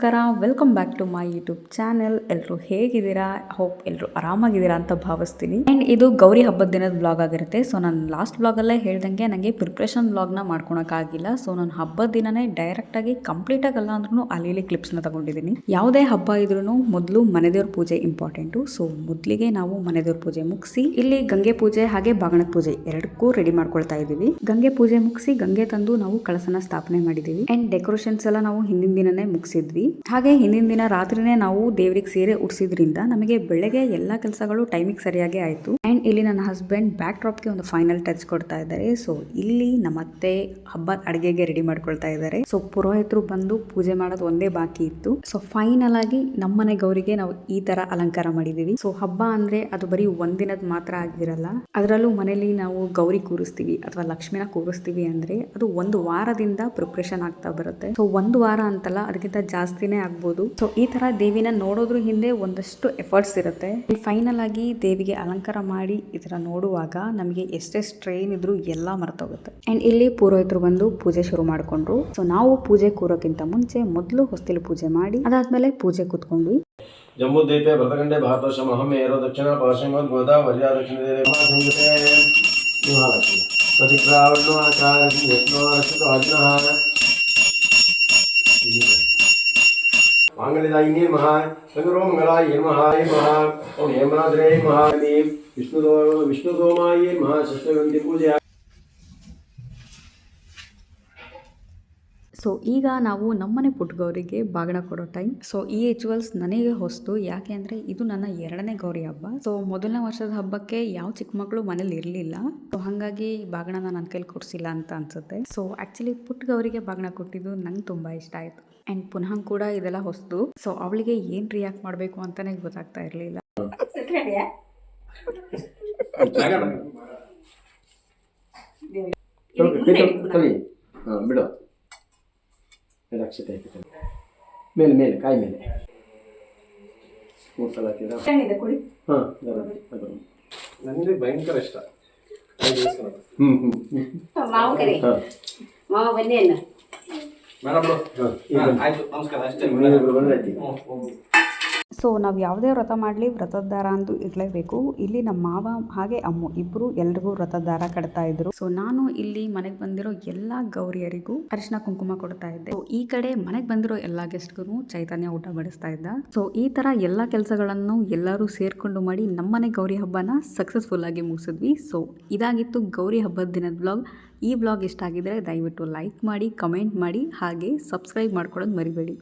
ನಮಸ್ಕಾರ, welcome back to my YouTube channel. ಎಲ್ಲರೂ ಹೇಗಿದ್ದೀರಾ? ಹೋಪ್ ಎಲ್ಲರೂ ಆರಾಮಾಗಿದ್ದೀರಾ ಅಂತ ಭಾವಿಸ್ತೀನಿ. ಆ್ಯಂಡ್ ಇದು ಗೌರಿ ಹಬ್ಬದ ದಿನದ ಬ್ಲಾಗ್ ಆಗಿರುತ್ತೆ. ಸೊ ನಾನು ಲಾಸ್ಟ್ ಬ್ಲಾಗಲ್ಲೇ ಹೇಳ್ದಂಗೆ ನನಗೆ ಪ್ರಿಪ್ರೇಷನ್ ಬ್ಲಾಗ್ನ ಮಾಡ್ಕೊಳಕ್ಕಾಗಿಲ್ಲ. ಸೊ ನಾನು ಹಬ್ಬದ ದಿನನೇ ಡೈರೆಕ್ಟಾಗಿ ಕಂಪ್ಲೀಟಾಗಿ ಅಲ್ಲ ಅಂದ್ರೂ ಅಲ್ಲಿ ಕ್ಲಿಪ್ಸ್ನ ತಗೊಂಡಿದ್ದೀನಿ. ಯಾವುದೇ ಹಬ್ಬ ಇದ್ರೂ ಮೊದಲು ಮನೆದೇವ್ರ ಪೂಜೆ ಇಂಪಾರ್ಟೆಂಟು. ಸೊ ಮೊದಲಿಗೆ ನಾವು ಮನೆದೇವ್ರ ಪೂಜೆ ಮುಗಿಸಿ ಇಲ್ಲಿ ಗಂಗೆ ಪೂಜೆ ಹಾಗೆ ಬಾಗಣದ ಪೂಜೆ ಎರಡಕ್ಕೂ ರೆಡಿ ಮಾಡ್ಕೊಳ್ತಾ ಇದ್ದೀವಿ. ಗಂಗೆ ಪೂಜೆ ಮುಗಿಸಿ ಗಂಗೆ ತಂದು ನಾವು ಕಳಸನ ಸ್ಥಾಪನೆ ಮಾಡಿದ್ದೀವಿ. ಆ್ಯಂಡ್ ಡೆಕೋರೇಷನ್ಸ್ ಎಲ್ಲ ನಾವು ಹಿಂದಿನ ದಿನನೇ ಮುಗಿಸಿದ್ವಿ. ಹಾಗೆ ಹಿಂದಿನ ದಿನ ರಾತ್ರಿನೇ ನಾವು ದೇವ್ರಿಗೆ ಸೀರೆ ಉಡ್ಸಿದ್ರಿಂದ ನಮಗೆ ಬೆಳಗ್ಗೆ ಎಲ್ಲಾ ಕೆಲಸಗಳು ಟೈಮಿಗೆ ಸರಿಯಾಗಿ ಆಯ್ತು. ಅಂಡ್ ಇಲ್ಲಿ ನನ್ನ ಹಸ್ಬೆಂಡ್ ಬ್ಯಾಕ್ ಡ್ರಾಪ್ಗೆ ಒಂದು ಫೈನಲ್ ಟಚ್ ಕೊಡ್ತಾ ಇದ್ದಾರೆ. ಸೊ ಇಲ್ಲಿ ನಮ್ಮ ಅತ್ತೆ ಹಬ್ಬದ ಅಡಿಗೆಗೆ ರೆಡಿ ಮಾಡ್ಕೊಳ್ತಾ ಇದ್ದಾರೆ. ಸೊ ಪುರೋಹಿತರು ಬಂದು ಪೂಜೆ ಮಾಡೋದು ಒಂದೇ ಬಾಕಿ ಇತ್ತು. ಸೊ ಫೈನಲ್ ಆಗಿ ನಮ್ಮನೆ ಗೌರಿಗೆ ನಾವು ಈ ತರ ಅಲಂಕಾರ ಮಾಡಿದೀವಿ. ಸೊ ಹಬ್ಬ ಅಂದ್ರೆ ಅದು ಬರೀ ಒಂದಿನದ ಮಾತ್ರ ಆಗಿರಲ್ಲ. ಅದರಲ್ಲೂ ಮನೇಲಿ ನಾವು ಗೌರಿ ಕೂರಿಸ್ತೀವಿ ಅಥವಾ ಲಕ್ಷ್ಮಿನ ಕೂರಿಸ್ತೀವಿ ಅಂದ್ರೆ ಅದು ಒಂದು ವಾರದಿಂದ ಪ್ರಿಪ್ರೇಷನ್ ಆಗ್ತಾ ಬರುತ್ತೆ. ಸೊ ಒಂದು ವಾರ ಅಂತಲ್ಲ, ಅದಕ್ಕಿಂತ ಜಾಸ್ತಿನೇ ಆಗ್ಬೋದು. ಸೊ ಈ ತರ ದೇವಿನ ನೋಡೋದ್ರ ಹಿಂದೆ ಒಂದಷ್ಟು ಎಫರ್ಟ್ಸ್ ಇರುತ್ತೆ. ಫೈನಲ್ ಆಗಿ ದೇವಿಗೆ ಅಲಂಕಾರ ಮಾಡಿ ಈ ತರ ನೋಡುವಾಗ ನಮಗೆ ಎಷ್ಟೇ ಸ್ಟ್ರೈನ್ ಇದ್ರು ಎಲ್ಲ ಮರ್ತೋಗುತ್ತೆ. ಅಂಡ್ ಇಲ್ಲಿ ಪುರೋಹಿತರು ಬಂದು ಪೂಜೆ ಶುರು ಮಾಡ್ಕೊಂಡ್ರು. ಸೊ ನಾವು ಪೂಜೆ ಕೂರೋಕ್ಕಿಂತ ಮುಂಚೆ ಮೊದಲು ಹೊಸ್ತಿಲು ಪೂಜೆ ಮಾಡಿ ಅದಾದ್ಮೇಲೆ ಪೂಜೆ ಕೂತ್ಕೊಂಡ್ವಿ. ಜಂಬೂದ್ವೀಪೆ ಭರತಖಂಡೆ ಭಾರತವರ್ಷಮಹಮೇರೋ ದಕ್ಷಿಣ ಪಶ್ಚಿಮ ಗೋದಾವರ್ಯ ದಕ್ಷಿಣ मांगल्यदायिन्ये नमः सर्वमंगलाय नमः ओम हेमराद्रे नमः विष्णुदोमाय नमः षष्ठगंधि पूजा. ಸೊ ಈಗ ನಾವು ನಮ್ಮನೆ ಪುಟ್ಟಗೌರಿಗೆ ಬಾಗಣ ಕೊಡೋ ಟೈಮ್. ಸೊ ಈ ರಿಚುವಲ್ಸ್ ನನಗೆ ಹೊಸ್ತು, ಯಾಕೆ ಅಂದರೆ ಇದು ನನ್ನ 2ನೇ ಗೌರಿ ಹಬ್ಬ. ಸೊ ಮೊದಲನೇ ವರ್ಷದ ಹಬ್ಬಕ್ಕೆ ಯಾವ ಚಿಕ್ಕ ಮಕ್ಕಳು ಮನೇಲಿ ಇರಲಿಲ್ಲ. ಸೊ ಹಾಗಾಗಿ ಬಾಗಣ ನನ್ನ ಕೈಲಿ ಕೊಡಿಸಿಲ್ಲ ಅಂತ ಅನ್ಸುತ್ತೆ. ಸೊ ಆ್ಯಕ್ಚುಲಿ ಪುಟ್ಟಗೌರಿಗೆ ಬಾಗಣ ಕೊಟ್ಟಿದ್ದು ನಂಗೆ ತುಂಬ ಇಷ್ಟ ಆಯಿತು. ಆ್ಯಂಡ್ ಪುನಃ ಕೂಡ ಇದೆಲ್ಲ ಹೊಸ್ತು. ಸೊ ಅವಳಿಗೆ ಏನು ರಿಯಾಕ್ಟ್ ಮಾಡಬೇಕು ಅಂತಲೇ ಗೊತ್ತಾಗ್ತಾ ಇರಲಿಲ್ಲ. ಬಿಡು ಮೇಲೆ ಮೇಲೆ ಕಾಯಿ ಮೇಲೆ 3 ಸಲ ಹಾಕಿದ. ನನಗೆ ಭಯಂಕರ ಇಷ್ಟ. ಸೊ ನಾವು ಯಾವುದೇ ವ್ರತ ಮಾಡಲಿ ವ್ರತದ ದಾರ ಅಂತೂ ಇರಲೇಬೇಕು. ಇಲ್ಲಿ ನಮ್ಮ ಮಾವ ಹಾಗೆ ಅಮ್ಮು ಇಬ್ಬರು ಎಲ್ರಿಗೂ ವ್ರತದ ದಾರ ಕಟ್ತಾ ಇದ್ರು. ಸೊ ನಾನು ಇಲ್ಲಿ ಮನೆಗೆ ಬಂದಿರೋ ಎಲ್ಲಾ ಗೌರಿಯರಿಗೂ ಅರಿಶಿನ ಕುಂಕುಮ ಕೊಡ್ತಾ ಇದ್ದೆ. ಈ ಕಡೆ ಮನೆಗೆ ಬಂದಿರೋ ಎಲ್ಲಾ ಗೆಸ್ಟ್ಗೂ ಚೈತನ್ಯ ಊಟ ಬಡಿಸ್ತಾ ಇದ್ದ. ಸೊ ಈ ತರ ಎಲ್ಲಾ ಕೆಲಸಗಳನ್ನು ಎಲ್ಲರೂ ಸೇರ್ಕೊಂಡು ಮಾಡಿ ನಮ್ಮನೆ ಗೌರಿ ಹಬ್ಬನ ಸಕ್ಸಸ್ಫುಲ್ ಆಗಿ ಮುಗಿಸಿದ್ವಿ. ಸೊ ಇದಾಗಿತ್ತು ಗೌರಿ ಹಬ್ಬದ ದಿನದ ಬ್ಲಾಗ್. ಈ ಬ್ಲಾಗ್ ಇಷ್ಟ ಆಗಿದ್ರೆ ದಯವಿಟ್ಟು ಲೈಕ್ ಮಾಡಿ, ಕಮೆಂಟ್ ಮಾಡಿ, ಹಾಗೆ ಸಬ್ಸ್ಕ್ರೈಬ್ ಮಾಡ್ಕೊಳ್ಳೋದು ಮರಿಬೇಡಿ.